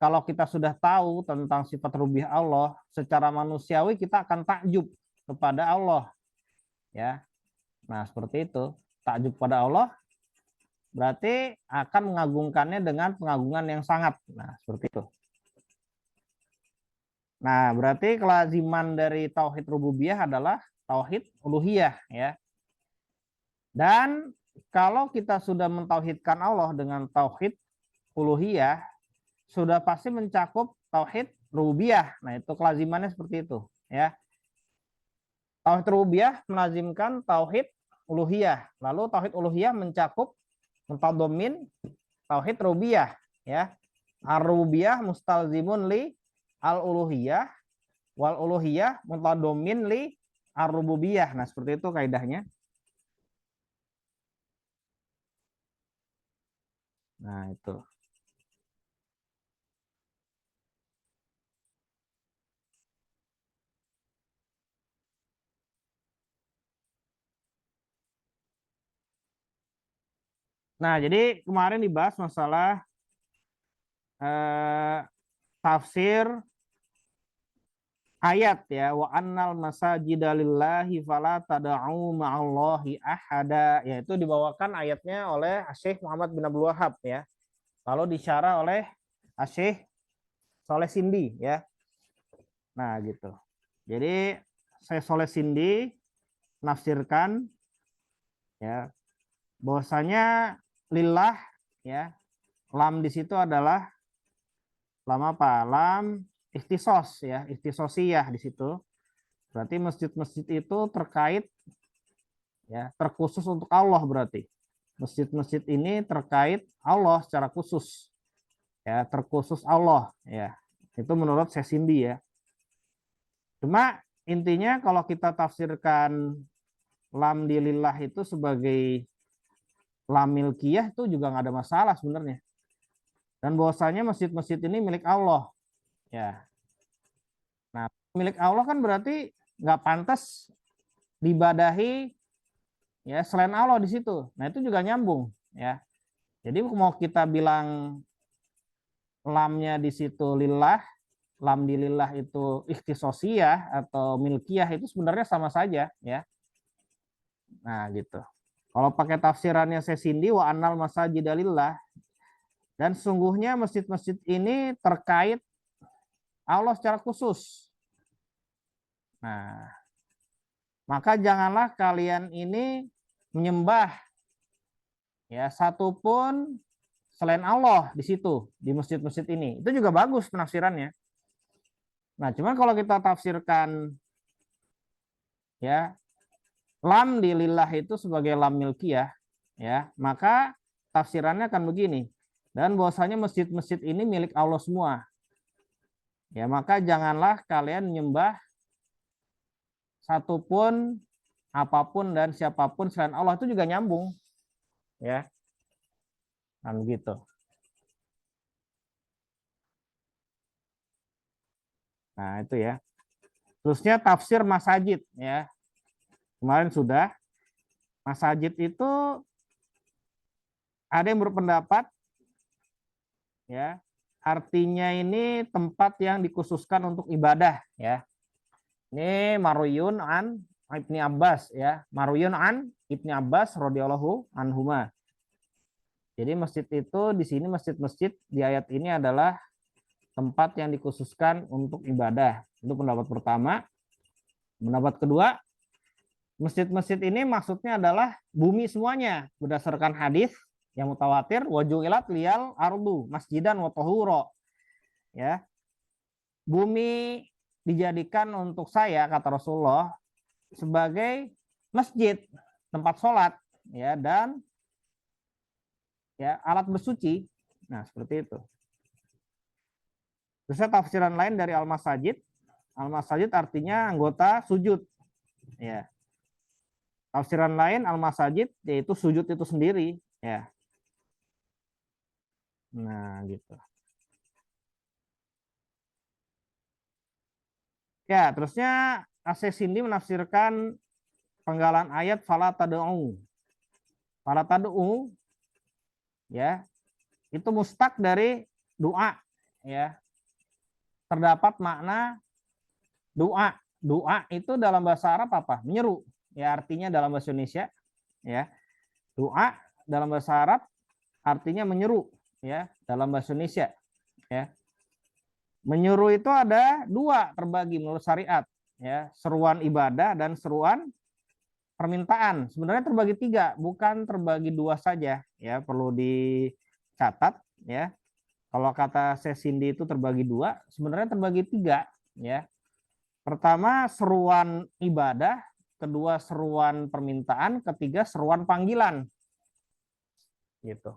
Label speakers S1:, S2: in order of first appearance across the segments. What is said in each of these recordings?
S1: kalau kita sudah tahu tentang sifat rububiyah Allah, secara manusiawi kita akan takjub kepada Allah, ya. Nah, seperti itu. Takjub pada Allah berarti akan mengagungkannya dengan pengagungan yang sangat. Nah, seperti itu. Nah, berarti kelaziman dari tauhid rububiyah adalah tauhid uluhiyah, ya. Dan kalau kita sudah mentauhidkan Allah dengan tauhid uluhiyah, sudah pasti mencakup tauhid rububiyah. Nah, itu kelazimannya seperti itu, ya. Tauhid rububiyah melazimkan tauhid uluhiyah. Lalu tauhid uluhiyah mencakup mutadomin tauhid rububiyah, ya. Ar-rububiyah mustalzimun li al-uluhiyah wal uluhiyah mutadomin li ar-rububiyah. Nah, seperti itu kaidahnya. Nah, itu. Nah, jadi kemarin dibahas masalah eh, tafsir ayat, ya, wa annal masajida lillahi fala tad'u ma'allahi ahada, yaitu dibawakan ayatnya oleh Syekh Muhammad bin Abdul Wahab, ya. Lalu disyarah oleh Syekh Soleh Sindi, ya. Nah, gitu. Jadi Syekh Soleh Sindi nafsirkan, ya, bahwasanya lillah, ya, lam di situ adalah lam apa? Lam ikhtisos, ya, ikhtisosiyah di situ. Berarti masjid-masjid itu terkait, ya, terkhusus untuk Allah berarti. Masjid-masjid ini terkait Allah secara khusus, ya, terkhusus Allah, ya. Itu menurut Sesindi, ya. Cuma intinya kalau kita tafsirkan lam di lillah itu sebagai lam milkiyah itu juga nggak ada masalah sebenarnya. Dan bahwasanya masjid-masjid ini milik Allah, ya. Nah, milik Allah kan berarti nggak pantas dibadahi, ya, selain Allah di situ. Nah, itu juga nyambung, ya. Jadi mau kita bilang lamnya di situ lillah, lam di lillah itu ikhtisosiyah atau milkiyah itu sebenarnya sama saja, ya. Nah, gitu. Kalau pakai tafsirannya Sesindi wa annal masajida lillah, dan sungguhnya masjid-masjid ini terkait Allah secara khusus. Nah, maka janganlah kalian ini menyembah, ya, satupun selain Allah di situ, di masjid-masjid ini. Itu juga bagus penafsirannya. Nah, cuman kalau kita tafsirkan, ya, lam di lillah itu sebagai lam milkiyah, ya, maka tafsirannya akan begini. Dan bahwasanya masjid-masjid ini milik Allah semua. Ya, maka janganlah kalian menyembah satupun, apapun dan siapapun selain Allah, itu juga nyambung, ya. Kan gitu. Nah, itu, ya. Terusnya tafsir masajid, ya. Kemarin sudah. Masajid itu ada yang berpendapat, ya, artinya ini tempat yang dikhususkan untuk ibadah, ya. Ini maruyun an Ibni Abbas, ya. Maruyun an Ibni Abbas radhiyallahu anhuma. Jadi masjid itu di sini, masjid-masjid di ayat ini adalah tempat yang dikhususkan untuk ibadah. Itu pendapat pertama. Pendapat kedua, masjid-masjid ini maksudnya adalah bumi semuanya berdasarkan hadis yang mutawatir, wajuilat liyal ardu masjidan wa tahura, ya. Bumi dijadikan untuk saya, kata Rasulullah, sebagai masjid, tempat sholat, ya, dan, ya, alat bersuci. Nah, seperti itu. Terus tafsiran lain dari al-masajid. Al-masajid artinya anggota sujud, ya. Tafsiran lain al-masajid yaitu sujud itu sendiri, ya. Nah, gitu. Ya, terusnya As-Sindi menafsirkan penggalan ayat fala tad'u. Fala tad'u, ya, itu mustaq dari doa, ya terdapat makna doa. Doa itu dalam bahasa Arab apa? Menyeru. Ya artinya dalam bahasa Indonesia ya. Doa dalam bahasa Arab artinya menyeru ya dalam bahasa Indonesia ya. Menyuruh itu ada dua terbagi menurut syariat ya, seruan ibadah dan seruan permintaan. Sebenarnya terbagi tiga, bukan terbagi dua saja ya, perlu dicatat ya. Kalau kata saya Cindy itu terbagi dua, sebenarnya terbagi tiga ya. Pertama seruan ibadah, kedua seruan permintaan, ketiga seruan panggilan. Gitu.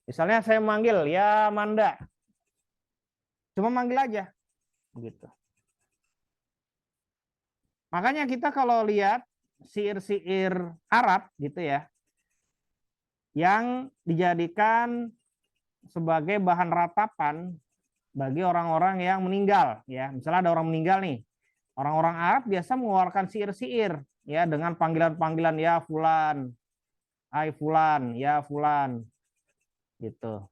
S1: Misalnya saya manggil ya Manda, cuma manggil aja gitu. Makanya kita kalau lihat syair-syair Arab gitu ya, yang dijadikan sebagai bahan ratapan bagi orang-orang yang meninggal ya. Misalnya ada orang meninggal nih, orang-orang Arab biasa mengeluarkan syair-syair ya dengan panggilan-panggilan ya fulan, ai fulan, ya fulan gitu.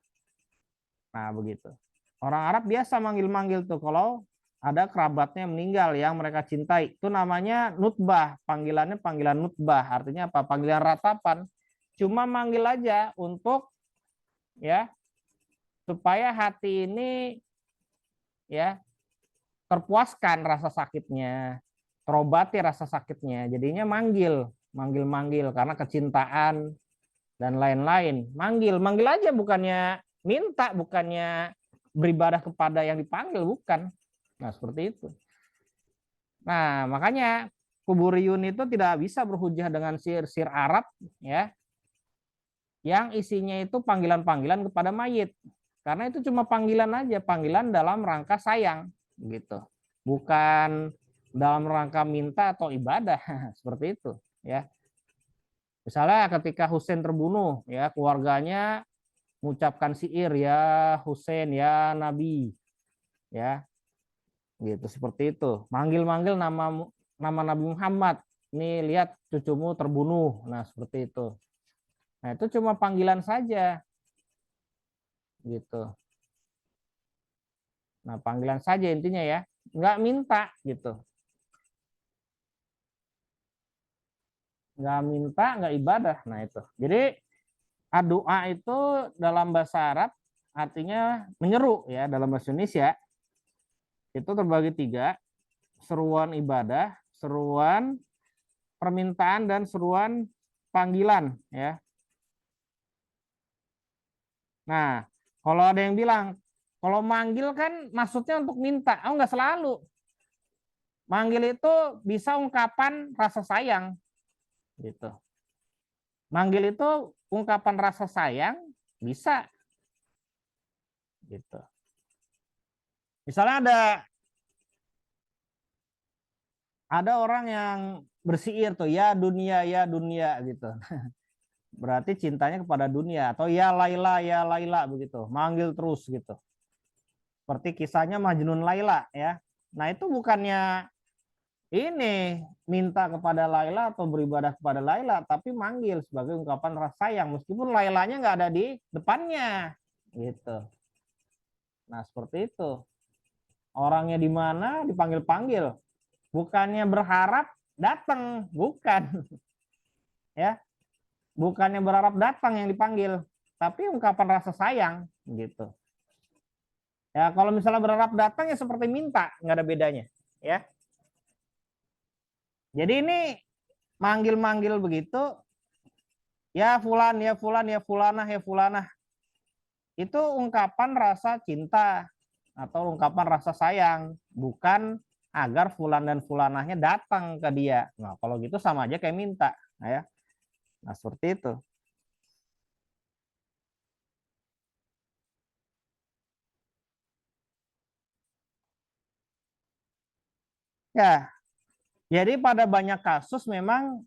S1: Nah, begitu. Orang Arab biasa manggil-manggil tuh kalau ada kerabatnya meninggal yang mereka cintai. Itu namanya nutbah, panggilannya panggilan nutbah. Artinya apa? Panggilan ratapan. Cuma manggil aja untuk ya supaya hati ini ya terpuaskan rasa sakitnya, terobati rasa sakitnya. Jadinya manggil, manggil-manggil karena kecintaan dan lain-lain. Manggil, manggil aja bukannya minta, bukannya beribadah kepada yang dipanggil, bukan. Nah, seperti itu. Nah, makanya Kuburiyun itu tidak bisa berhujah dengan syair-syair Arab ya, yang isinya itu panggilan-panggilan kepada mayit. Karena itu cuma panggilan aja, panggilan dalam rangka sayang gitu. Bukan dalam rangka minta atau ibadah seperti itu ya. Misalnya ketika Husain terbunuh ya, keluarganya mengucapkan syair ya Husain ya Nabi ya. Gitu seperti itu. Manggil-manggil nama Nabi Muhammad. Ini lihat cucumu terbunuh. Nah, seperti itu. Nah, itu cuma panggilan saja. Gitu. Nah, panggilan saja intinya ya. Nggak minta gitu. Nggak minta, nggak ibadah. Nah, itu. Jadi doa itu dalam bahasa Arab artinya menyeru ya, dalam bahasa Indonesia itu terbagi tiga, seruan ibadah, seruan permintaan, dan seruan panggilan ya. Nah, kalau ada yang bilang kalau manggil kan maksudnya untuk minta, nggak selalu. Manggil itu bisa ungkapan rasa sayang gitu. Manggil itu ungkapan rasa sayang bisa gitu. Misalnya ada orang yang bersiir tuh ya dunia gitu. Berarti cintanya kepada dunia, atau ya Laila begitu, manggil terus gitu. Seperti kisahnya Majnun Laila ya. Nah, itu bukannya ini minta kepada Laila atau beribadah kepada Laila, tapi manggil sebagai ungkapan rasa sayang meskipun Lailanya nggak ada di depannya gitu. Nah, seperti itu. Orangnya di mana dipanggil-panggil. Bukannya berharap datang, bukan. Ya, bukannya berharap datang yang dipanggil, tapi ungkapan rasa sayang gitu. Ya, kalau misalnya berharap datang ya seperti minta, nggak ada bedanya, ya. Jadi ini manggil-manggil begitu, ya fulan, ya fulan, ya fulanah, ya fulanah. Itu ungkapan rasa cinta atau ungkapan rasa sayang, bukan agar fulan dan fulanahnya datang ke dia. Nah, kalau gitu sama aja kayak minta, ya. Nah, seperti itu. Ya, jadi pada banyak kasus memang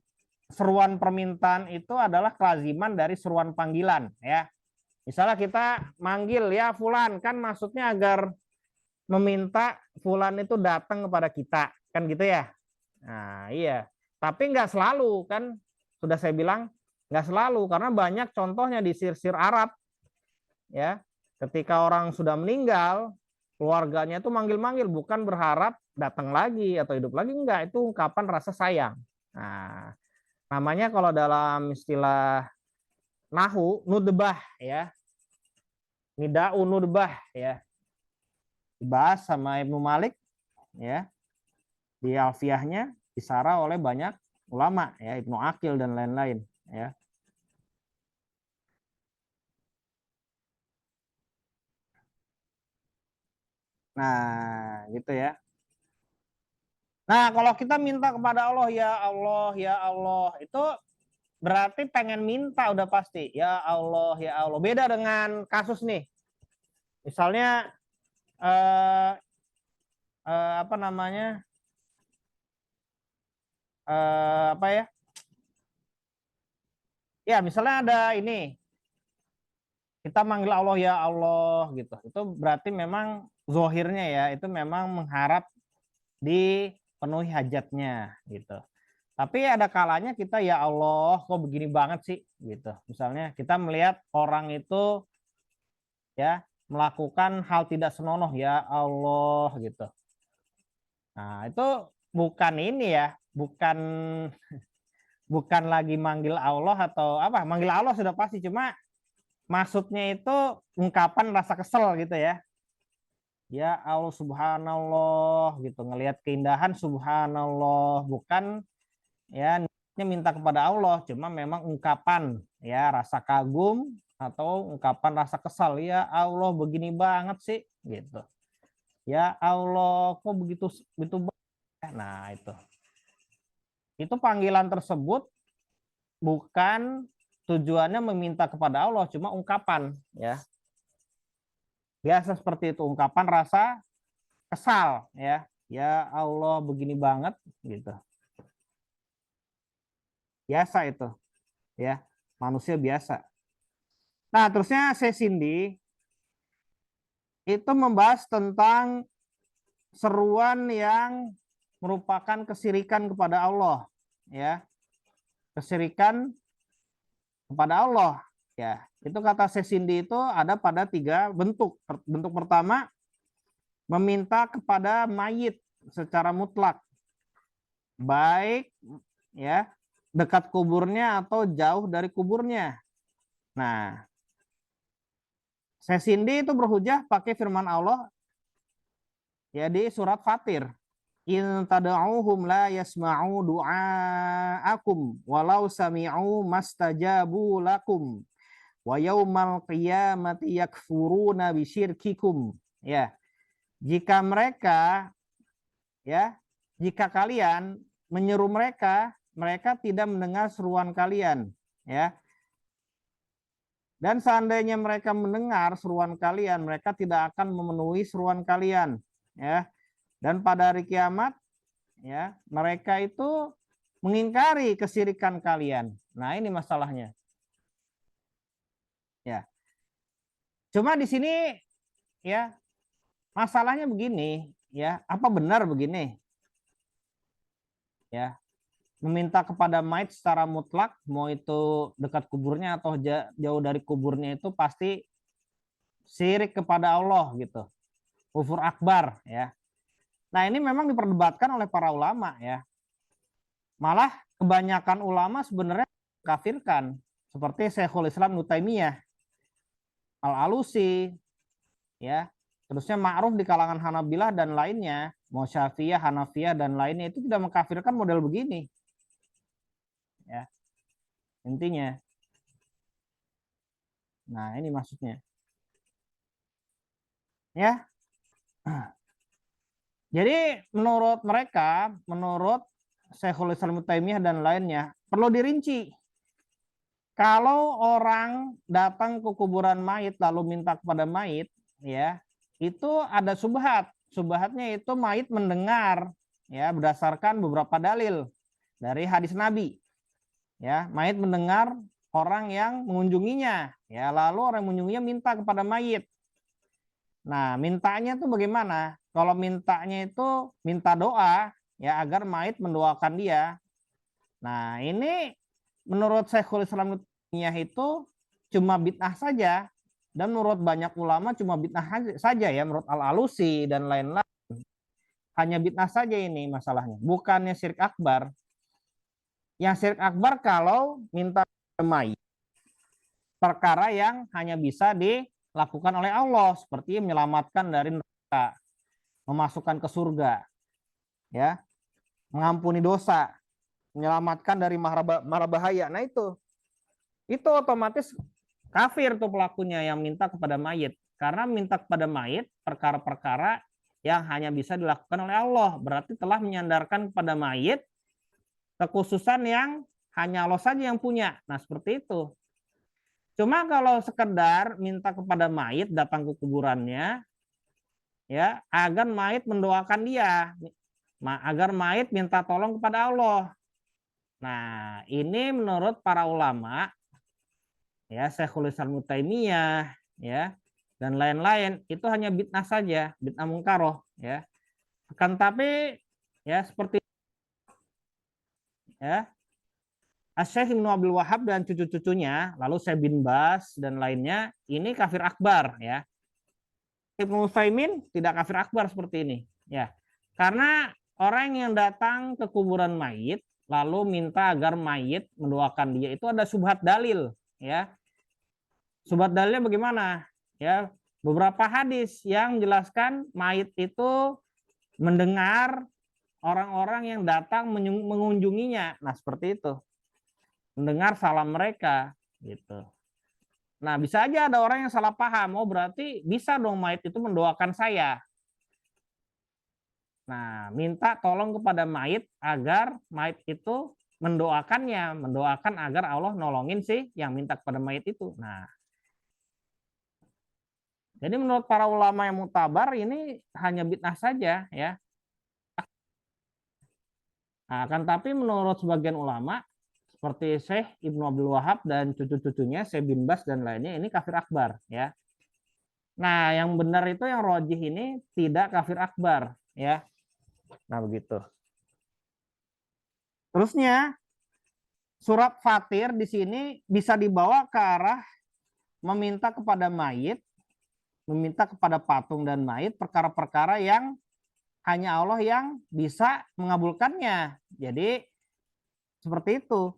S1: seruan permintaan itu adalah kelaziman dari seruan panggilan, ya. Misalnya kita manggil ya fulan, kan maksudnya agar meminta fulan itu datang kepada kita, kan gitu ya. Nah, iya. Tapi nggak selalu kan, sudah saya bilang nggak selalu karena banyak contohnya di syair-syair Arab, ya. Ketika orang sudah meninggal, keluarganya itu manggil-manggil, bukan berharap datang lagi atau hidup lagi, enggak, itu ungkapan rasa sayang. Nah, namanya kalau dalam istilah nahu nudbah ya, nida'u nudbah ya, dibahas sama Ibnu Malik ya di Alfiyahnya, disarah oleh banyak ulama ya, Ibnu Aqil dan lain-lain ya. Nah, gitu ya. Nah, kalau kita minta kepada Allah, ya Allah, ya Allah, itu berarti pengen minta udah pasti. Ya Allah, ya Allah. Beda dengan kasus nih. Misalnya apa namanya? Apa ya? Ya, misalnya ada ini, kita manggil Allah ya Allah gitu. Itu berarti memang zohirnya ya, itu memang mengharap dipenuhi hajatnya gitu. Tapi ada kalanya kita ya Allah kok begini banget sih gitu. Misalnya kita melihat orang itu ya melakukan hal tidak senonoh, ya Allah gitu. Nah, itu bukan ini ya, bukan bukan lagi manggil Allah atau apa, manggil Allah sudah pasti, cuma maksudnya itu ungkapan rasa kesel gitu ya. Ya Allah subhanallah gitu, ngelihat keindahan subhanallah, bukan ya minta kepada Allah, cuma memang ungkapan ya rasa kagum atau ungkapan rasa kesal, ya Allah begini banget sih gitu. Ya Allah kok begitu begitu banget. Nah, itu panggilan tersebut bukan tujuannya meminta kepada Allah, cuma ungkapan ya. Biasa seperti itu, ungkapan rasa kesal ya. Ya Allah begini banget gitu. Biasa itu ya, manusia biasa. Nah, terusnya Sesindi itu membahas tentang seruan yang merupakan kesirikan kepada Allah ya, kesirikan kepada Allah ya. Itu kata Sesindi itu ada pada 3 bentuk. Bentuk pertama, meminta kepada mayit secara mutlak, baik ya dekat kuburnya atau jauh dari kuburnya. Nah, Sesindi itu berhujah pakai firman Allah ya di surat Fatir. In tad'uuhum la yasma'u du'aakum walau sami'u mastajabu lakum wa yaumal qiyamati yakfuruna bisyirkikum. Ya, jika mereka ya, jika kalian menyeru mereka, mereka tidak mendengar seruan kalian ya. Dan seandainya mereka mendengar seruan kalian, mereka tidak akan memenuhi seruan kalian ya. Dan pada hari kiamat ya, mereka itu mengingkari kesirikan kalian. Nah, ini masalahnya. Ya. Cuma di sini ya, masalahnya begini ya, apa benar begini? Ya, meminta kepada mayit secara mutlak, mau itu dekat kuburnya atau jauh dari kuburnya, itu pasti syirik kepada Allah gitu. Kufur akbar ya. Nah, ini memang diperdebatkan oleh para ulama ya. Malah kebanyakan ulama sebenarnya kafirkan, seperti Syekhul Islam Ibnu Taimiyah, Al-Alusi ya. Terusnya ma'ruf di kalangan Hanabilah dan lainnya, mau Syafi'iyah, Hanafiyah dan lainnya, itu tidak mengkafirkan model begini. Ya. Intinya. Nah, ini maksudnya. Ya. Jadi menurut mereka, menurut Syekhul Islam Ibnu Taimiyah dan lainnya, perlu dirinci. Kalau orang datang ke kuburan mayit lalu minta kepada mayit, ya, itu ada subhat. Subhatnya itu mayit mendengar, ya, berdasarkan beberapa dalil dari hadis Nabi. Ya, mayit mendengar orang yang mengunjunginya, ya, lalu orang yang mengunjunginya minta kepada mayit. Nah, mintanya itu bagaimana? Kalau mintanya itu minta doa ya agar mayit mendoakan dia. Nah, ini menurut Syekhul Islam itu cuma bid'ah saja Dan menurut banyak ulama cuma bid'ah saja ya, menurut Al-Alusi dan lain-lain. Hanya bid'ah saja ini masalahnya. Bukannya syirik akbar. Yang syirik akbar kalau minta mayit perkara yang hanya bisa dilakukan oleh Allah, seperti menyelamatkan dari neraka, memasukkan ke surga, ya, mengampuni dosa, menyelamatkan dari mara bahaya. Nah itu otomatis kafir tuh pelakunya yang minta kepada mayit. Karena minta kepada mayit perkara-perkara yang hanya bisa dilakukan oleh Allah. Berarti telah menyandarkan kepada mayit kekhususan yang hanya Allah saja yang punya. Nah seperti itu. Cuma kalau sekedar minta kepada mayit datang ke kuburannya, ya agar mayit mendoakan dia, agar mayit minta tolong kepada Allah. Nah ini menurut para ulama, ya Syekhul Islam Ibnu Taimiyah, ya dan lain-lain itu hanya bid'ah saja, bid'ah mungkaroh, ya. Akan tapi ya seperti ya Syekh Ibnu Abdul Wahab dan cucu-cucunya, lalu Syekh bin Bas dan lainnya, ini kafir akbar ya. Ibnu Utsaimin tidak kafir akbar seperti ini ya. Karena orang yang datang ke kuburan mayit lalu minta agar mayit mendoakan dia itu ada subhat dalil ya. Subhat dalilnya bagaimana? Ya, beberapa hadis yang menjelaskan mayit itu mendengar orang-orang yang datang mengunjunginya. Nah, seperti itu. Mendengar salam mereka gitu. Nah, bisa aja ada orang yang salah paham. Oh, berarti bisa dong mayit itu mendoakan saya. Nah, minta tolong kepada mayit agar mayit itu mendoakannya, mendoakan agar Allah nolongin sih yang minta kepada mayit itu. Nah, jadi menurut para ulama yang mutabar ini hanya bid'ah saja ya. Nah, akan tapi menurut sebagian ulama seperti Syekh Ibnu Abdul Wahab dan cucu-cucunya Syekh bin Bas dan lainnya ini kafir akbar ya. Nah, yang benar itu yang rojih ini tidak kafir akbar ya. Nah, begitu. Terusnya surat Fatir di sini bisa dibawa ke arah meminta kepada mayit, meminta kepada patung dan mayit perkara-perkara yang hanya Allah yang bisa mengabulkannya. Jadi seperti itu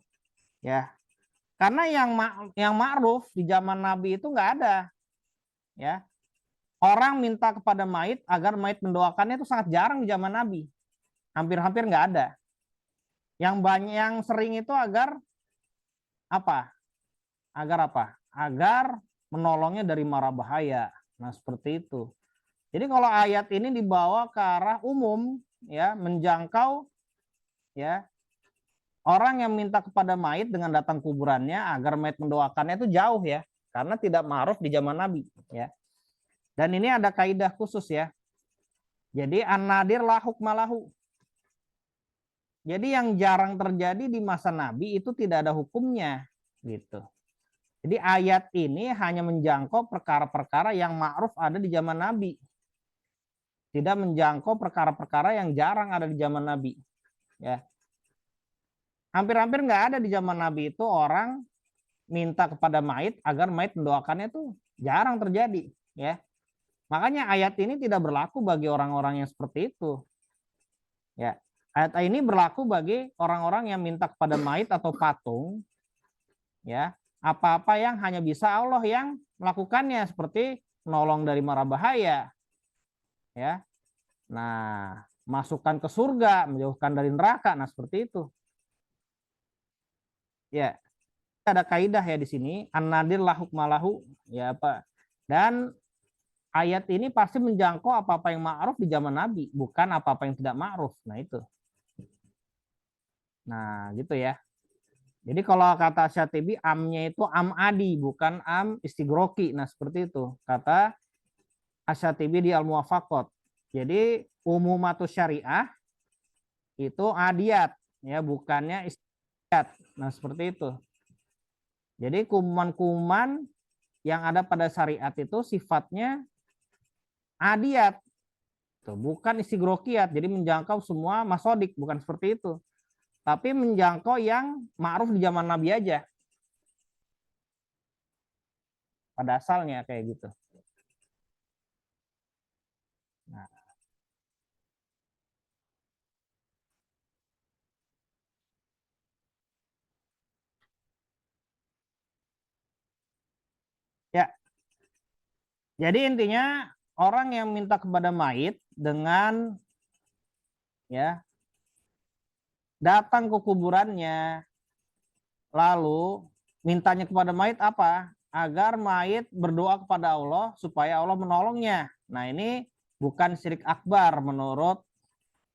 S1: ya. Karena yang ma'ruf di zaman Nabi itu nggak ada ya. Orang minta kepada mayit agar mayit mendoakannya itu sangat jarang di zaman Nabi. Hampir-hampir nggak ada. Yang banyak yang sering itu agar apa? Agar apa? Agar menolongnya dari mara bahaya. Nah, seperti itu. Jadi kalau ayat ini dibawa ke arah umum ya, menjangkau ya orang yang minta kepada mayit dengan datang kuburannya agar mayit mendoakannya itu jauh ya, karena tidak ma'ruf di zaman Nabi ya. Dan ini ada kaidah khusus ya. Jadi an-nadir la hukma lahu. Jadi yang jarang terjadi di masa Nabi itu tidak ada hukumnya gitu. Jadi ayat ini hanya menjangkau perkara-perkara yang ma'ruf ada di zaman Nabi. Tidak menjangkau perkara-perkara yang jarang ada di zaman Nabi. Ya. Hampir-hampir nggak ada di zaman Nabi itu orang minta kepada mayit agar mayit mendoakannya itu jarang terjadi. Ya. Makanya ayat ini tidak berlaku bagi orang-orang yang seperti itu. Ya. Ayat ini berlaku bagi orang-orang yang minta kepada mayit atau patung, ya, apa-apa yang hanya bisa Allah yang melakukannya seperti menolong dari mara bahaya, ya. Nah, masukkan ke surga, menjauhkan dari neraka, nah seperti itu. Ya, ada kaidah ya di sini, an-nadir la hukma lahu, ya apa. Dan ayat ini pasti menjangkau apa-apa yang ma'ruf di zaman Nabi, bukan apa-apa yang tidak ma'ruf. Nah, itu. Nah, gitu ya. Jadi kalau kata Syatibi amnya itu am adi bukan am istigroki. Nah seperti itu kata Asyatibi di Al-Muwafaqat. Jadi umumatus syariah itu adiyat ya bukannya istiat. Nah seperti itu. Jadi kuman-kuman yang ada pada syariat itu sifatnya adiyat. Bukan istigrokiat. Jadi menjangkau semua masodik. Bukan seperti itu. Tapi menjangkau yang ma'ruf di zaman Nabi aja. pada asalnya kayak gitu. Nah, ya, jadi intinya orang yang minta kepada mayit dengan ya datang ke kuburannya lalu mintanya kepada mayit apa? Agar mayit berdoa kepada Allah supaya Allah menolongnya. Nah, ini bukan syirik akbar menurut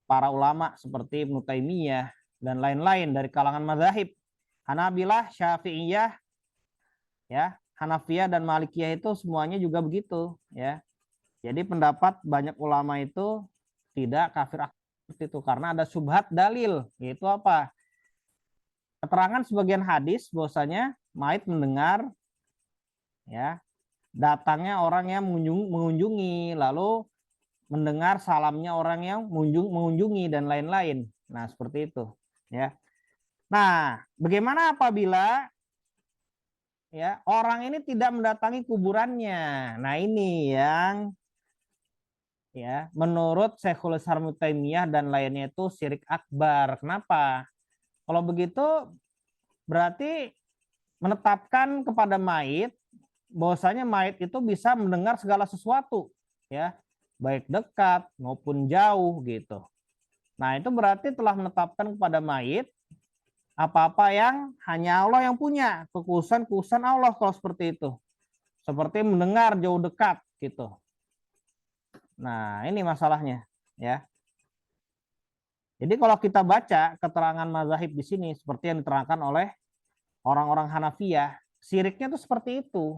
S1: para ulama seperti Ibnu Taimiyah dan lain-lain dari kalangan mazhab. Hanabilah, Syafi'iyah, ya, Hanafiyah dan Malikiyah itu semuanya juga begitu, ya. Jadi pendapat banyak ulama itu tidak kafir akbar seperti itu karena ada subhat dalil, yaitu apa? Keterangan sebagian hadis bahwasanya mayit mendengar ya datangnya orang yang mengunjungi, lalu mendengar salamnya orang yang mengunjungi dan lain-lain. Nah, seperti itu, ya. Nah, bagaimana apabila ya orang ini tidak mendatangi kuburannya? Nah, ini yang ya menurut Syekhul Islam Ibnu Taimiyah dan lainnya itu syirik akbar. Kenapa? Kalau begitu berarti menetapkan kepada mayit bahwasanya mayit itu bisa mendengar segala sesuatu, ya, baik dekat maupun jauh gitu. Nah, itu berarti telah menetapkan kepada mayit apa-apa yang hanya Allah yang punya, kekhususan Allah kalau seperti itu. Seperti mendengar jauh dekat gitu. Nah, ini masalahnya, ya. Jadi kalau kita baca keterangan mazahib di sini seperti yang diterangkan oleh orang-orang Hanafiyah, syiriknya itu seperti itu.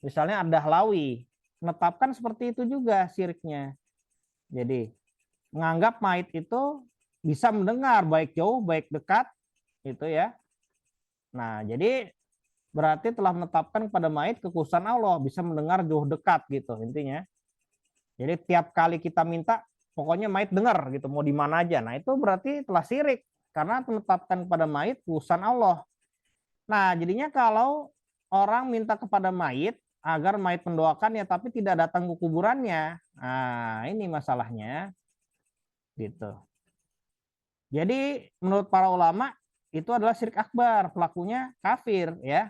S1: Misalnya Ad-Dahlawi menetapkan seperti itu juga syiriknya. Jadi menganggap mayit itu bisa mendengar baik jauh baik dekat itu ya. Nah, jadi berarti telah menetapkan pada mayit kekhususan Allah bisa mendengar jauh dekat gitu intinya. Jadi tiap kali kita minta pokoknya mayit dengar gitu mau di mana aja. Nah, itu berarti telah syirik karena menetapkan pada mayit kekhususan Allah. Nah, jadinya kalau orang minta kepada mayit agar mayit mendoakan ya tapi tidak datang ke kuburannya. Nah, ini masalahnya gitu. Jadi menurut para ulama itu adalah syirik akbar, pelakunya kafir ya.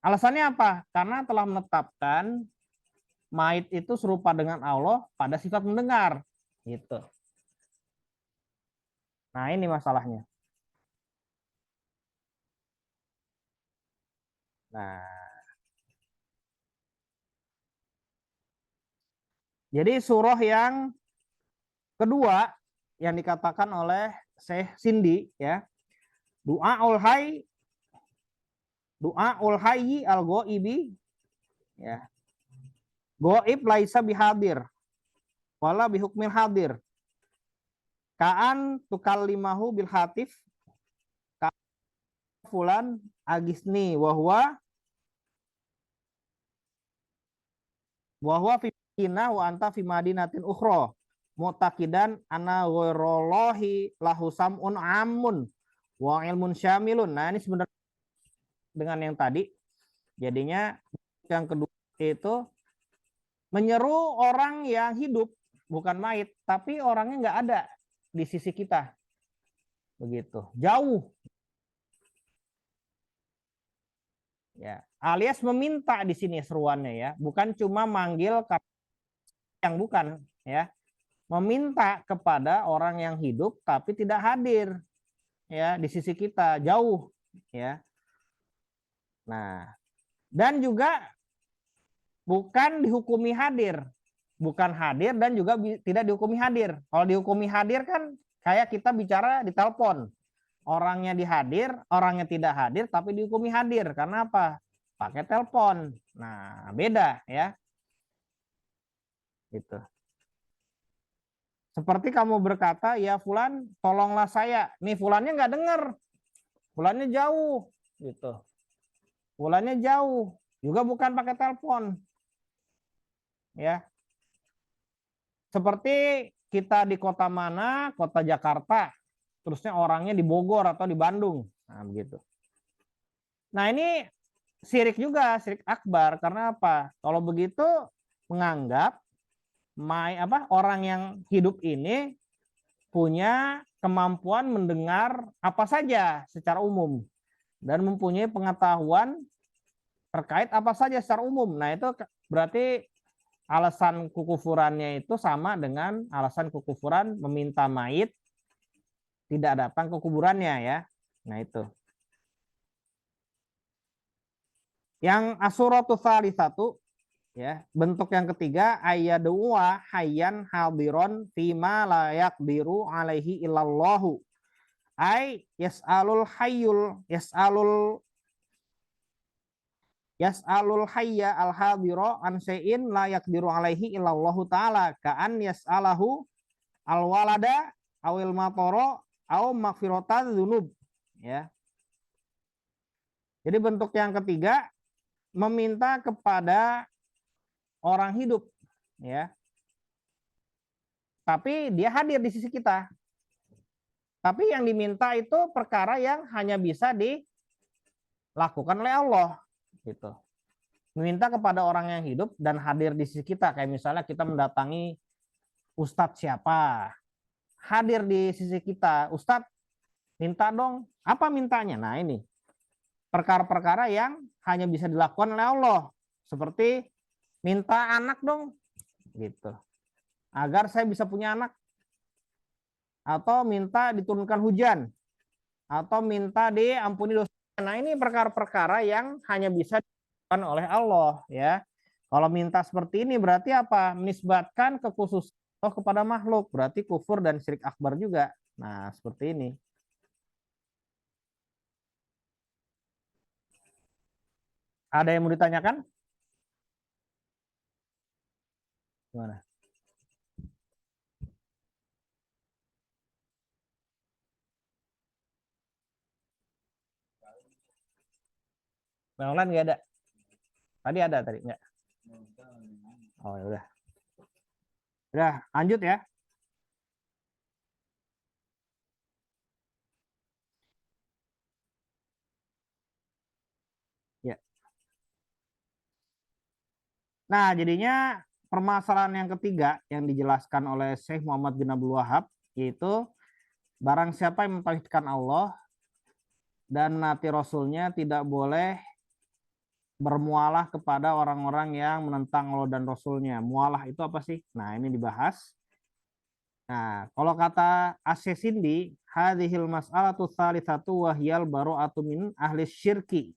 S1: Alasannya apa? Karena telah menetapkan mayit itu serupa dengan Allah pada sifat mendengar gitu. Nah, ini masalahnya. Nah, jadi surah yang kedua yang dikatakan oleh Syekh Sindi ya, doa ul hayyi al ghaibi ya. Ghaib laisa bihadir wala bihukmil hadir. Kaan tukallimahu bil hatif ka fulan agisni wahwa fi Madinah wa anta fi madinatin ukhra mu'taqidan ana ghairallahi lahu sam'un amun wa ilmun syamilun. Nah, ini sebenarnya dengan yang tadi. Jadinya yang kedua itu menyeru orang yang hidup, bukan mayit, tapi orangnya nggak ada di sisi kita. Begitu. Jauh. Ya, alias meminta di sini seruannya ya, bukan cuma manggil yang bukan ya. Meminta kepada orang yang hidup tapi tidak hadir ya di sisi kita, jauh ya. Nah, dan juga bukan dihukumi hadir. Bukan hadir dan juga tidak dihukumi hadir. Kalau dihukumi hadir kan kayak kita bicara di telepon. Orangnya dihadir, orangnya tidak hadir tapi dihukumi hadir. Karena apa? Pakai telepon. Nah, beda ya. Gitu. Seperti kamu berkata, ya Fulan, tolonglah saya. Nih Fulannya nggak dengar. Fulannya jauh. Gitu. Fulannya jauh. Juga bukan pakai telepon. Ya. Seperti kita di kota mana, kota Jakarta, terusnya orangnya di Bogor atau di Bandung. Nah, begitu. Nah, ini syirik juga, syirik akbar. Karena apa? Kalau begitu menganggap orang yang hidup ini punya kemampuan mendengar apa saja secara umum dan mempunyai pengetahuan terkait apa saja secara umum. Nah, itu berarti alasan kekufurannya itu sama dengan alasan kekufuran meminta mayit tidak datang ke kuburannya ya. Nah, itu. Yang asuratu satu ya, bentuk yang ketiga ayyadua hayyan hadiron fima la yaqdiru alaihi illallahu. Ay yas'alul hayyul yas'alul hayya al hadira an syai'in la yaqdiru alaihi illallahu taala ka'an yas'alahu al walada awil matoro au maghfiratan dzunub ya. Jadi bentuk yang ketiga meminta kepada orang hidup ya. Tapi dia hadir di sisi kita. Tapi yang diminta itu perkara yang hanya bisa dilakukan oleh Allah gitu. Meminta kepada orang yang hidup dan hadir di sisi kita, kayak misalnya kita mendatangi ustadz siapa, hadir di sisi kita, ustadz minta dong, apa mintanya? Nah, ini perkara-perkara yang hanya bisa dilakukan oleh Allah, seperti minta anak dong gitu, agar saya bisa punya anak, atau minta diturunkan hujan, atau minta diampuni dosa. Nah, ini perkara-perkara yang hanya bisa dilakukan oleh Allah ya. Kalau minta seperti ini berarti apa? Menisbatkan kekhususan Allah kepada makhluk, berarti kufur dan syirik akbar juga. Nah, seperti ini. Ada yang mau ditanyakan? Gimana? Yang lain nggak ada? Tadi ada tadi nggak? Oh ya udah. Udah, lanjut ya. Ya. Nah, jadinya permasalahan yang ketiga yang dijelaskan oleh Syekh Muhammad bin Abdul Wahab yaitu barang siapa yang mentauhidkan Allah dan nabi Rasulnya tidak boleh bermualah kepada orang-orang yang menentang Allah dan Rasulnya. Mualah itu apa sih? Nah, ini dibahas. Nah, kalau kata Asy-Sindi, hadhil mas'alatu tsalitsatu wa hiyal baru'atu min ahli syirki.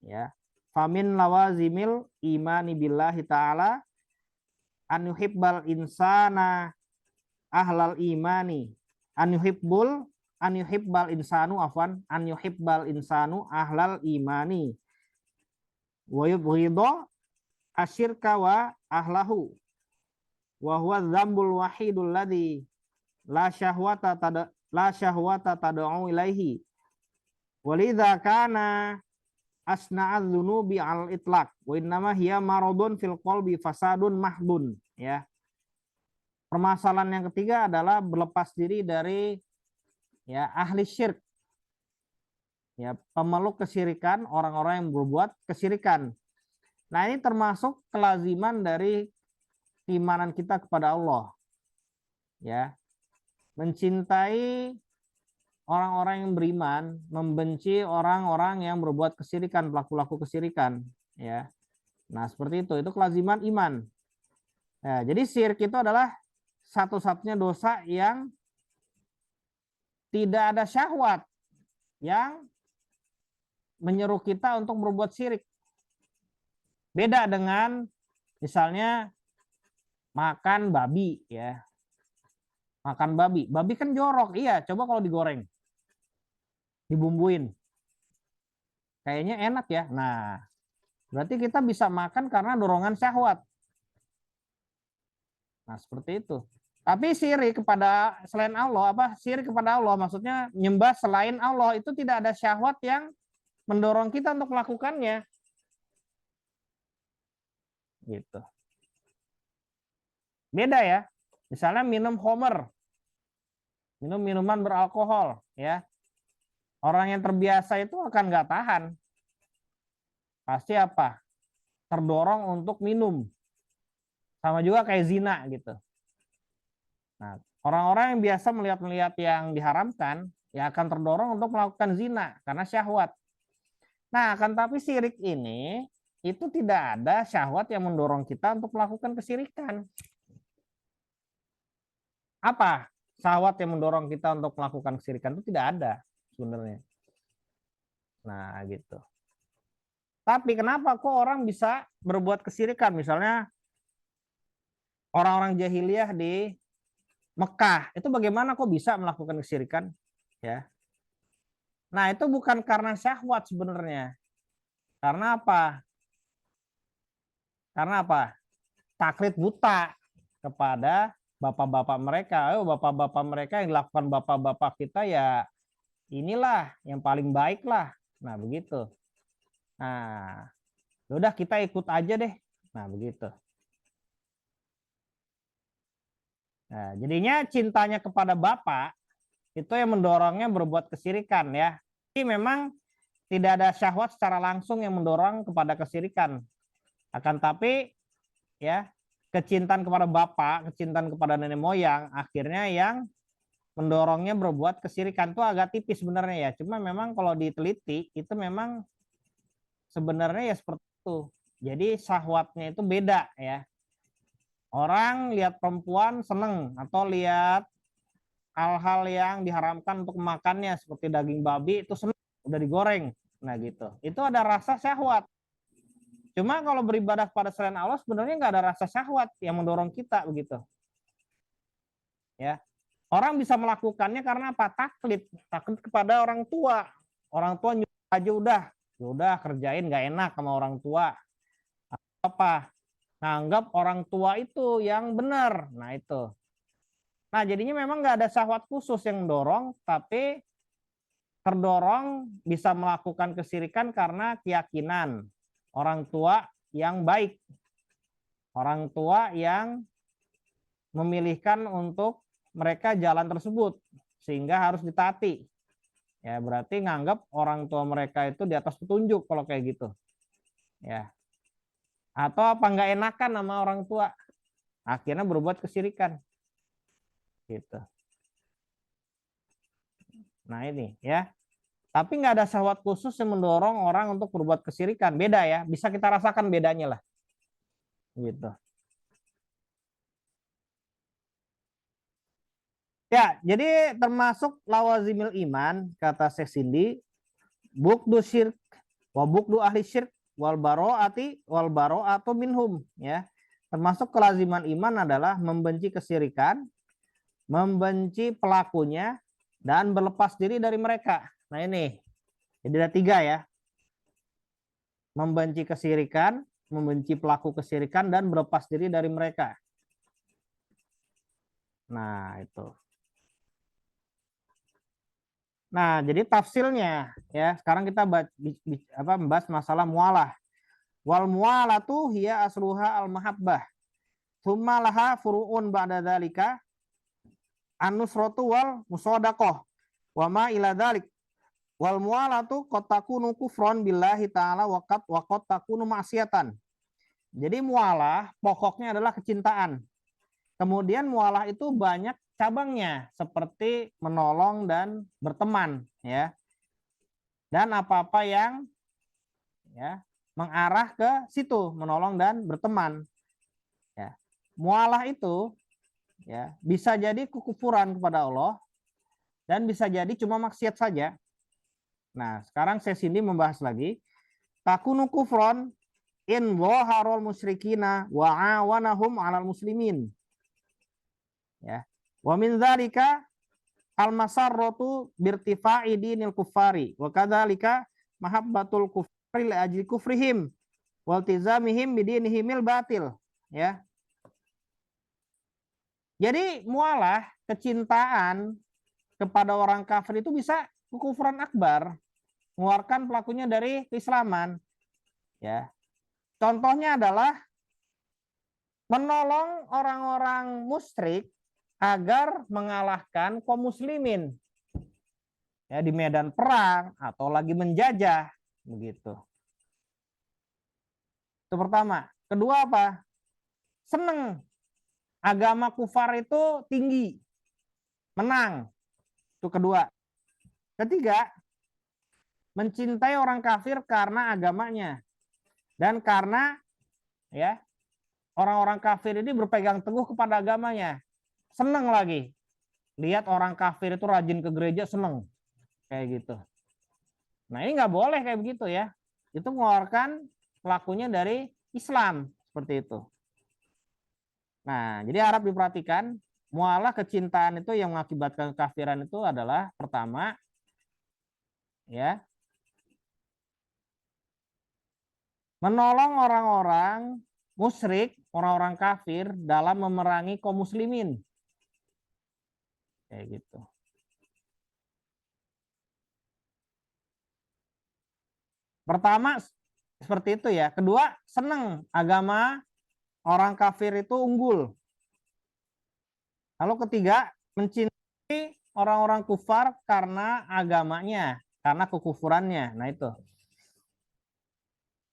S1: Ya. Famin lawazimil imani billahi ta'ala an yuhibbal insana ahlal imani an yuhibbal insanu an yuhibbal insanu ahlal imani wa yubghidha asyirka wa ahlahu wa huwa dzambul wahidul ladzi la syahwata tad'u ilaihi walidza kana asna'adz dzunubi al itlaq wa innama hiya maradun fil qalbi fasadun mahdun ya. Permasalahan yang ketiga adalah berlepas diri dari ya ahli syirk. Ya, pemeluk kesyirikan, orang-orang yang berbuat kesyirikan. Nah, ini termasuk kelaziman dari keimanan kita kepada Allah. Ya. Mencintai orang-orang yang beriman, membenci orang-orang yang berbuat kesyirikan, pelaku-pelaku kesyirikan, ya. Nah, seperti itu kelaziman iman. Ya, jadi syirik itu adalah satu-satunya dosa yang tidak ada syahwat yang menyeru kita untuk berbuat syirik. Beda dengan misalnya makan babi ya. Makan babi. Babi kan jorok. Iya, coba kalau digoreng. Dibumbuin. Kayaknya enak ya. Nah, berarti kita bisa makan karena dorongan syahwat. Nah, seperti itu. Tapi syirik kepada selain Allah, syirik kepada Allah maksudnya nyembah selain Allah itu tidak ada syahwat yang mendorong kita untuk melakukannya. Gitu. Beda ya. Misalnya minum homer. Minum minuman beralkohol ya. Orang yang terbiasa itu akan nggak tahan. pasti apa? Terdorong untuk minum. Sama juga kayak zina gitu. Nah, orang-orang yang biasa melihat-melihat yang diharamkan, ya akan terdorong untuk melakukan zina karena syahwat. Nah, akan tapi syirik ini itu tidak ada syahwat yang mendorong kita untuk melakukan kesirikan. Apa syahwat yang mendorong kita untuk melakukan kesirikan? Itu tidak ada sebenarnya. Nah, gitu. Tapi kenapa kok orang bisa berbuat kesirikan? Misalnya orang-orang jahiliyah di Mekah, itu bagaimana kok bisa melakukan kesirikan? Ya. Nah, itu bukan karena syahwat sebenarnya. Karena apa? Karena apa? Taklid buta kepada bapak-bapak mereka. Oh, bapak-bapak mereka yang dilakukan bapak-bapak kita ya inilah yang paling baik lah. Nah, begitu. Nah, udah kita ikut aja deh. Nah, begitu. Nah, jadinya cintanya kepada bapak itu yang mendorongnya berbuat kesirikan ya. Jadi memang tidak ada syahwat secara langsung yang mendorong kepada kesirikan. Akan tapi ya kecintaan kepada bapak, kecintaan kepada nenek moyang akhirnya yang mendorongnya berbuat kesirikan itu agak tipis sebenarnya ya. Cuma memang kalau diteliti itu memang sebenarnya ya seperti itu. Jadi syahwatnya itu beda ya. Orang lihat perempuan seneng atau lihat hal-hal yang diharamkan untuk makannya seperti daging babi itu seneng udah digoreng. Nah gitu. Itu ada rasa syahwat. Cuma kalau beribadah kepada selain Allah sebenarnya nggak ada rasa syahwat yang mendorong kita begitu. Ya. Orang bisa melakukannya karena apa? Taklid. Taklid kepada orang tua. Orang tua nyuruh aja udah. Ya udah kerjain nggak enak sama orang tua. Apa? Nganggap orang tua itu yang benar. Nah itu. Nah jadinya memang nggak ada syahwat khusus yang mendorong, tapi terdorong bisa melakukan kesirikan karena keyakinan orang tua yang baik. Orang tua yang memilihkan untuk mereka jalan tersebut sehingga harus ditaati. Ya, berarti nganggap orang tua mereka itu di atas petunjuk kalau kayak gitu. Ya. Atau apa nggak enakan sama orang tua. Akhirnya berbuat kesirikan. Gitu. Nah, ini ya. Tapi nggak ada syahwat khusus yang mendorong orang untuk berbuat kesirikan. Beda ya, bisa kita rasakan bedanya lah. Gitu. Ya, jadi termasuk lawazimil iman kata Syekh Sindi, bukdu syirk wa bukdu ahli syirk wal baro'atu minhum ya. Termasuk kelaziman iman adalah membenci kesirikan, membenci pelakunya dan berlepas diri dari mereka. Nah, ini. Jadi ada 3 ya. Membenci kesirikan, membenci pelaku kesirikan dan berlepas diri dari mereka. Nah, itu. Nah, jadi tafsilnya ya. Sekarang kita membahas masalah mualah. Wal mualatu hiya asluha al mahabbah. Tsumma laha furu'un ba'da dzalika an-nusratu wal musadaqah. Wa ma ila dzalik. Wal mualatu qad takunu kufran billahi ta'ala wa qad takunu ma'siyatan. Jadi mualah pokoknya adalah kecintaan. Kemudian mualah itu banyak cabangnya seperti menolong dan berteman ya. Dan apa-apa yang ya mengarah ke situ, menolong dan berteman. Ya. Mualah itu ya bisa jadi kekufuran kepada Allah dan bisa jadi cuma maksiat saja. Nah, sekarang sesi ini membahas lagi takunu kufron in dhaharul musyrikina wa awanahum 'alal muslimin. Ya. Wa min dzalika al-masarratu birtifa'i dinil kuffari wa kadzalika mahabbatul kufari li ajli kufrihim wal tizamihim bidinihimil batil ya. Jadi mualah kecintaan kepada orang kafir itu bisa kekufuran akbar, mengeluarkan pelakunya dari keislaman ya. Contohnya adalah menolong orang-orang musyrik agar mengalahkan kaum muslimin ya di medan perang atau lagi menjajah begitu. Itu pertama. Kedua apa? Seneng. Agama kufar itu tinggi. Menang. Itu kedua. Ketiga, mencintai orang kafir karena agamanya. Dan karena ya orang-orang kafir ini berpegang teguh kepada agamanya. Seneng lagi. Lihat orang kafir itu rajin ke gereja, seneng. Kayak gitu. Nah ini nggak boleh kayak begitu ya. Itu mengeluarkan pelakunya dari Islam. Seperti itu. Nah jadi harap diperhatikan. Mualah kecintaan itu yang mengakibatkan kekafiran itu adalah pertama, ya, menolong orang-orang musyrik, orang-orang kafir dalam memerangi kaum muslimin. Kayak gitu. Pertama seperti itu ya. Kedua, senang agama orang kafir itu unggul. Lalu ketiga, mencintai orang-orang kufar karena agamanya, karena kekufurannya. Nah itu.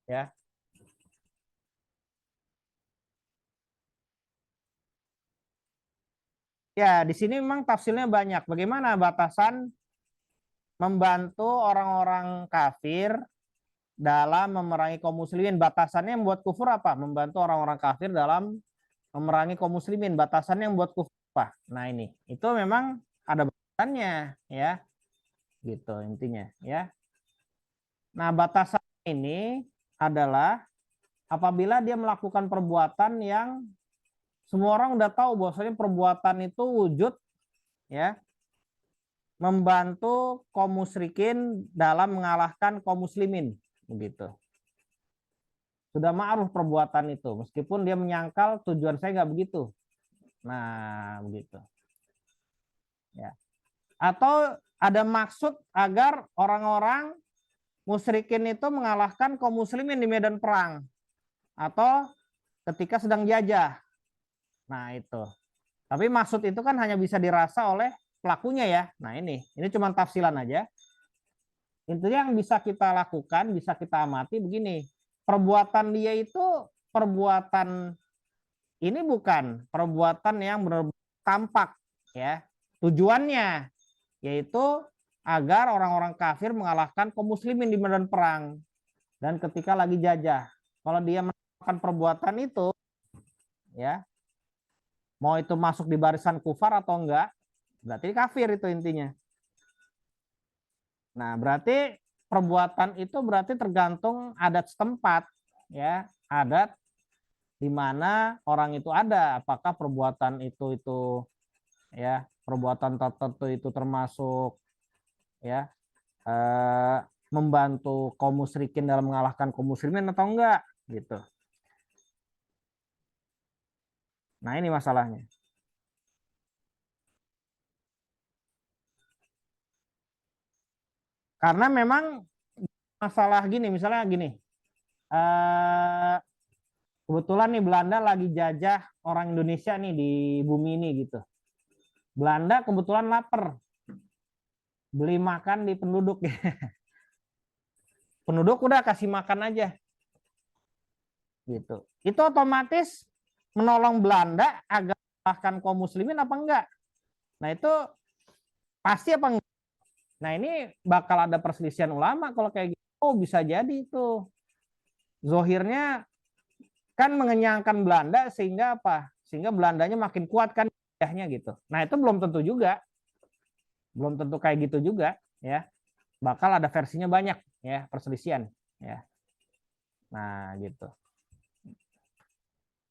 S1: Ya. Ya, di sini memang tafsirnya banyak. Bagaimana batasan membantu orang-orang kafir dalam memerangi kaum muslimin? Batasannya membuat kufur apa? Membantu orang-orang kafir dalam memerangi kaum muslimin. Batasannya membuat kufur apa? Nah ini, itu memang ada batasannya, ya, gitu intinya, ya. Nah batasan ini adalah apabila dia melakukan perbuatan yang semua orang udah tahu bahwasanya perbuatan itu wujud, ya, membantu kaum musyrikin dalam mengalahkan kaum muslimin, begitu. Sudah ma'ruf perbuatan itu, meskipun dia menyangkal tujuan saya nggak begitu. Nah, begitu. Ya. Atau ada maksud agar orang-orang musyrikin itu mengalahkan kaum muslimin di medan perang atau ketika sedang jajah. Nah, itu. Tapi maksud itu kan hanya bisa dirasa oleh pelakunya ya. Nah, ini cuma tafsilan aja. Intinya yang bisa kita lakukan, bisa kita amati begini. Perbuatan dia itu perbuatan ini bukan perbuatan yang benar-benar tampak ya. Tujuannya yaitu agar orang-orang kafir mengalahkan kaum muslimin di medan perang dan ketika lagi jajah. Kalau dia melakukan perbuatan itu ya, mau itu masuk di barisan kufar atau enggak, berarti kafir itu intinya. Nah, berarti perbuatan itu berarti tergantung adat setempat, ya, adat di mana orang itu ada. Apakah perbuatan itu ya, perbuatan tertentu itu termasuk ya membantu kaum musyrikin dalam mengalahkan kaum muslimin atau enggak, gitu. Nah, ini masalahnya. Karena memang masalah gini, misalnya gini, kebetulan nih Belanda lagi jajah orang Indonesia nih di bumi ini gitu. Belanda kebetulan lapar, beli makan di penduduk. Penduduk udah kasih makan aja, gitu. Itu otomatis menolong Belanda agar mengalahkan kaum muslimin apa enggak? Nah itu pasti apa enggak? Nah ini bakal ada perselisihan ulama kalau kayak gitu. Oh bisa jadi itu. Zohirnya kan mengenyangkan Belanda sehingga apa? Sehingga Belandanya makin kuat kan gitu. Nah itu belum tentu juga, belum tentu kayak gitu juga, ya. Bakal ada versinya banyak, ya, perselisihan, ya. Nah gitu.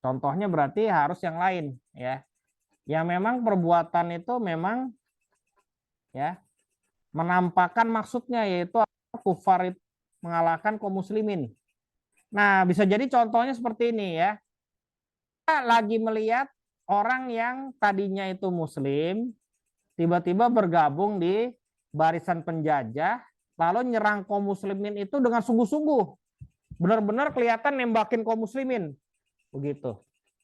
S1: Contohnya berarti harus yang lain, ya. Yang memang perbuatan itu memang, ya, menampakkan maksudnya yaitu kufar itu mengalahkan kaum muslimin. Nah bisa jadi contohnya seperti ini ya. Kita lagi melihat orang yang tadinya itu muslim tiba-tiba bergabung di barisan penjajah lalu nyerang kaum muslimin itu dengan sungguh-sungguh, benar-benar kelihatan nembakin kaum muslimin begitu,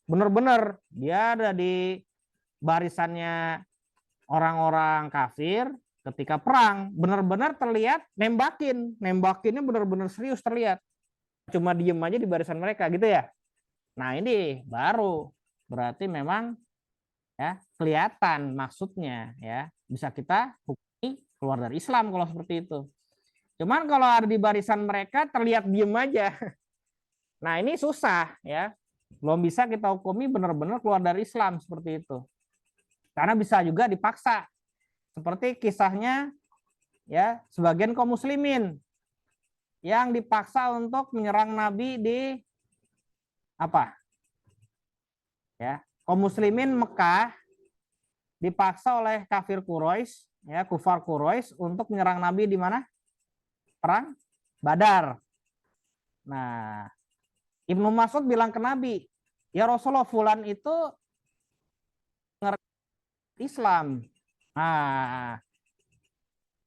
S1: benar-benar dia ada di barisannya orang-orang kafir ketika perang, benar-benar terlihat nembakinnya benar-benar serius terlihat. cuma diem aja di barisan mereka gitu ya. Nah ini baru berarti memang ya kelihatan maksudnya ya, bisa kita hukumi keluar dari Islam kalau seperti itu. Cuman kalau ada di barisan mereka terlihat diem aja, nah ini susah ya, belum bisa kita hukumi benar-benar keluar dari Islam seperti itu, karena bisa juga dipaksa seperti kisahnya ya sebagian kaum muslimin yang dipaksa untuk menyerang Nabi di apa ya, kaum muslimin Mekah dipaksa oleh kafir Quraisy ya, kufar Quraisy untuk menyerang Nabi di mana? Perang Badar. Nah, Ibnu Mas'ud bilang ke Nabi, ya Rasulullah, fulan itu ngerti Islam. Nah,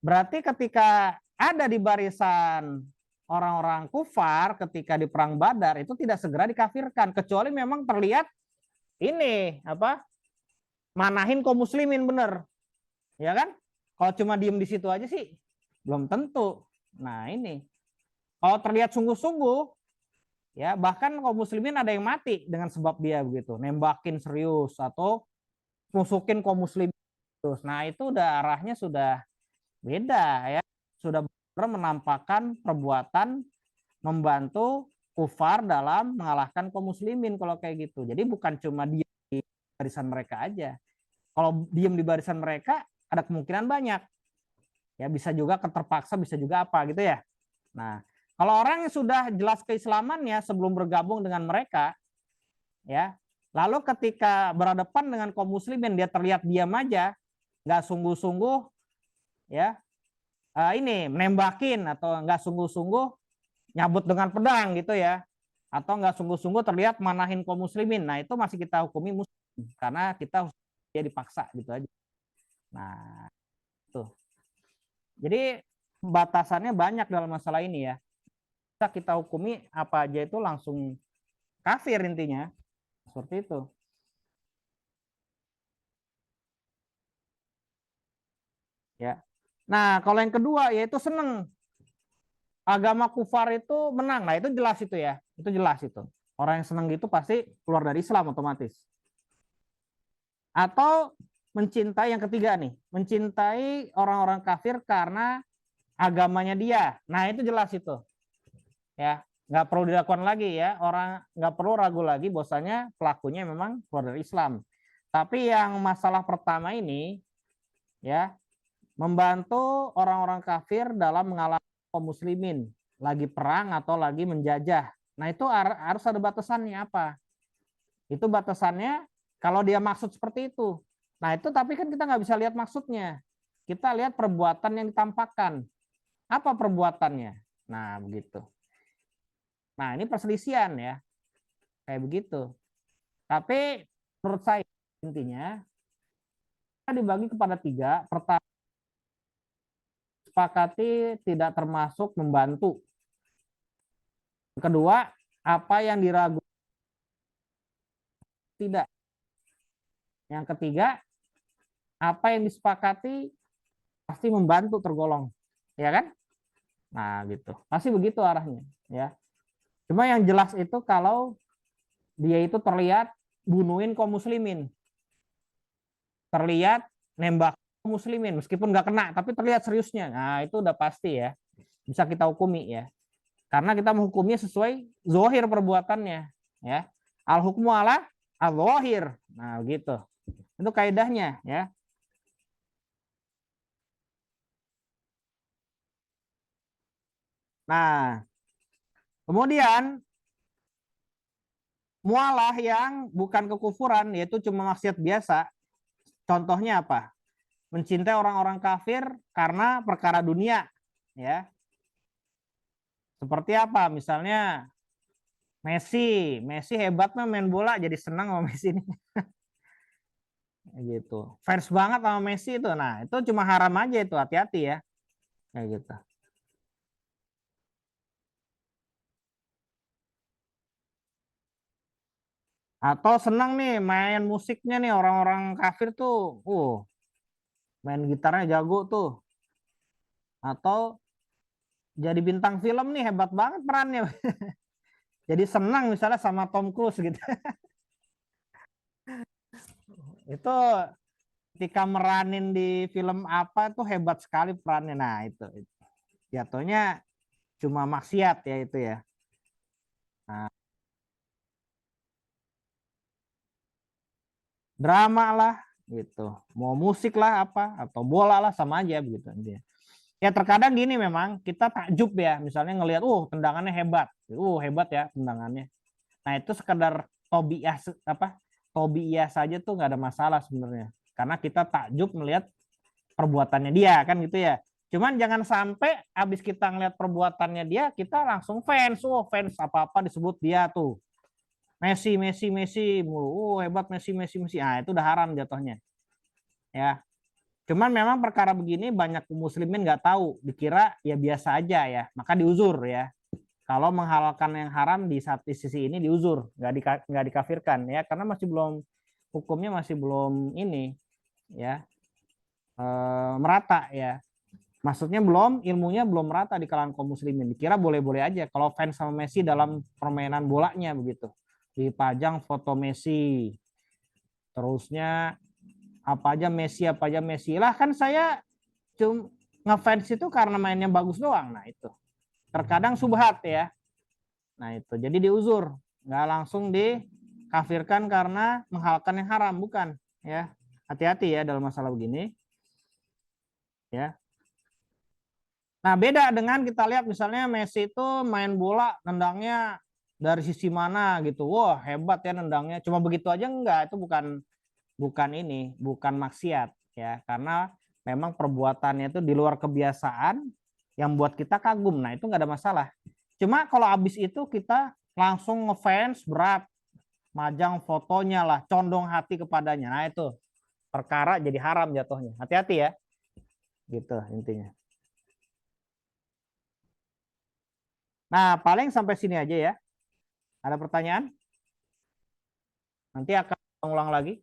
S1: berarti ketika ada di barisan orang-orang kufar ketika di perang Badar itu tidak segera dikafirkan, kecuali memang terlihat ini apa? Manahin kaum muslimin bener. Ya kan? Kalau cuma diem di situ aja sih belum tentu. Nah, ini kalau terlihat sungguh-sungguh ya, bahkan kaum muslimin ada yang mati dengan sebab dia begitu, nembakin serius atau musukin kaum muslimin terus. Nah, itu udah arahnya sudah beda ya. Sudah benar menampakkan perbuatan membantu kufar dalam mengalahkan kaum muslimin kalau kayak gitu. Jadi bukan cuma diem di barisan mereka aja. Kalau diem di barisan mereka ada kemungkinan banyak. Ya bisa juga keterpaksa, bisa juga apa gitu ya. Nah, kalau orang yang sudah jelas keislamannya sebelum bergabung dengan mereka, ya, lalu ketika berhadapan dengan kaum muslimin dia terlihat diam aja, nggak sungguh-sungguh, ya, ini menembakin atau nggak sungguh-sungguh nyabut dengan pedang gitu ya, atau nggak sungguh-sungguh terlihat manahin kaum muslimin, nah itu masih kita hukumi muslim karena kita dia dipaksa gitu aja. Nah, tuh. Jadi batasannya banyak dalam masalah ini ya. Bisa kita hukumi apa aja itu langsung kafir intinya. Seperti itu. Ya. Nah, kalau yang kedua yaitu seneng. Agama kufar itu menang. Nah, itu jelas itu ya. Itu jelas itu. Orang yang seneng gitu pasti keluar dari Islam otomatis. Atau mencintai yang ketiga nih, mencintai orang-orang kafir karena agamanya dia. Nah, itu jelas itu. Ya, nggak perlu dilakukan lagi ya, orang nggak perlu ragu lagi bahwasanya pelakunya memang keluar dari Islam. Tapi yang masalah pertama ini ya, membantu orang-orang kafir dalam mengalahkan kaum muslimin lagi perang atau lagi menjajah. Nah itu harus ada batasannya apa? Itu batasannya kalau dia maksud seperti itu. Nah itu tapi kan kita nggak bisa lihat maksudnya. Kita lihat perbuatan yang ditampakkan. Apa perbuatannya? Nah begitu. Nah ini perselisihan ya. Kayak begitu. Tapi menurut saya intinya kita dibagi kepada tiga. Pertama, sepakati tidak termasuk membantu. Kedua, apa yang diragukan tidak. Yang ketiga, apa yang disepakati pasti membantu tergolong. Ya kan? Nah, gitu. Pasti begitu arahnya, ya. Cuma yang jelas itu kalau dia itu terlihat bunuhin kaum muslimin. Terlihat nembak kaum muslimin meskipun nggak kena tapi terlihat seriusnya. Nah, itu udah pasti ya. Bisa kita hukumi ya. Karena kita menghukumnya sesuai zohir perbuatannya, ya. Al hukmu ala al-zahir. Nah, gitu. Itu kaidahnya, ya. Nah, kemudian mualah yang bukan kekufuran yaitu cuma maksiat biasa. Contohnya apa? Mencintai orang-orang kafir karena perkara dunia, ya. Seperti apa? Misalnya Messi hebat mah main bola jadi senang sama Messi ini. Gitu. Fans banget sama Messi itu. Nah, itu cuma haram aja itu, hati-hati ya. Kayak gitu. Atau senang nih main musiknya nih orang-orang kafir tuh, main gitarnya jago tuh. Atau jadi bintang film nih hebat banget perannya. jadi senang misalnya sama Tom Cruise gitu. Itu ketika meranin di film apa tuh hebat sekali perannya. Nah, itu jatuhnya cuma maksiat ya itu ya. Nah, drama lah gitu. Mau musik lah apa atau bola lah sama aja begitu dia. Ya terkadang gini memang kita takjub ya, misalnya ngelihat tendangannya hebat. Hebat ya tendangannya. Nah, itu sekedar tobiah apa? Tobiah saja tuh nggak ada masalah sebenarnya. Karena kita takjub melihat perbuatannya dia kan gitu ya. Cuman jangan sampai habis kita ngeliat perbuatannya dia, kita langsung fans. Fans apa-apa disebut dia tuh. Messi, Messi, Messi mulu. Hebat Messi, Messi, Messi. Ah, itu udah haram jatuhnya. Ya. Cuman memang perkara begini banyak muslimin nggak tahu, dikira ya biasa aja ya. Maka diuzur ya. Kalau menghalalkan yang haram di sisi ini diuzur, nggak dikafirkan ya, karena masih belum hukumnya masih belum ini ya merata ya. Maksudnya ilmunya belum merata di kalangan kaum muslimin. Dikira boleh-boleh aja kalau fans sama Messi dalam permainan bolanya begitu. Dipajang foto Messi. Terusnya apa aja Messi. Lah kan saya cuma ngefans itu karena mainnya bagus doang. Nah, itu. Terkadang subhat ya. Nah, itu. Jadi diuzur, nggak langsung dikafirkan karena menghalalkan yang haram, bukan ya. Hati-hati ya dalam masalah begini ya. Nah, beda dengan kita lihat misalnya Messi itu main bola nendangnya dari sisi mana gitu. Wah, hebat ya nendangnya. Cuma begitu aja enggak, itu bukan maksiat ya. Karena memang perbuatannya itu di luar kebiasaan yang buat kita kagum. Nah, itu enggak ada masalah. Cuma kalau habis itu kita langsung ngefans berat, majang fotonya lah, condong hati kepadanya. Nah, itu perkara jadi haram jatuhnya. Hati-hati ya. Gitu intinya. Nah, paling sampai sini aja ya. Ada pertanyaan? Nanti akan ulang lagi.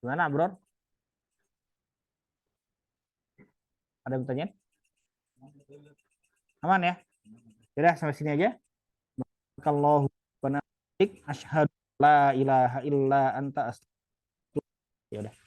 S1: Gimana, Bro? Ada pertanyaan? Aman ya? Sudah sampai sini aja. Kalau benar asyhadu la ilaha illa anta astaghfiruka. Ya udah.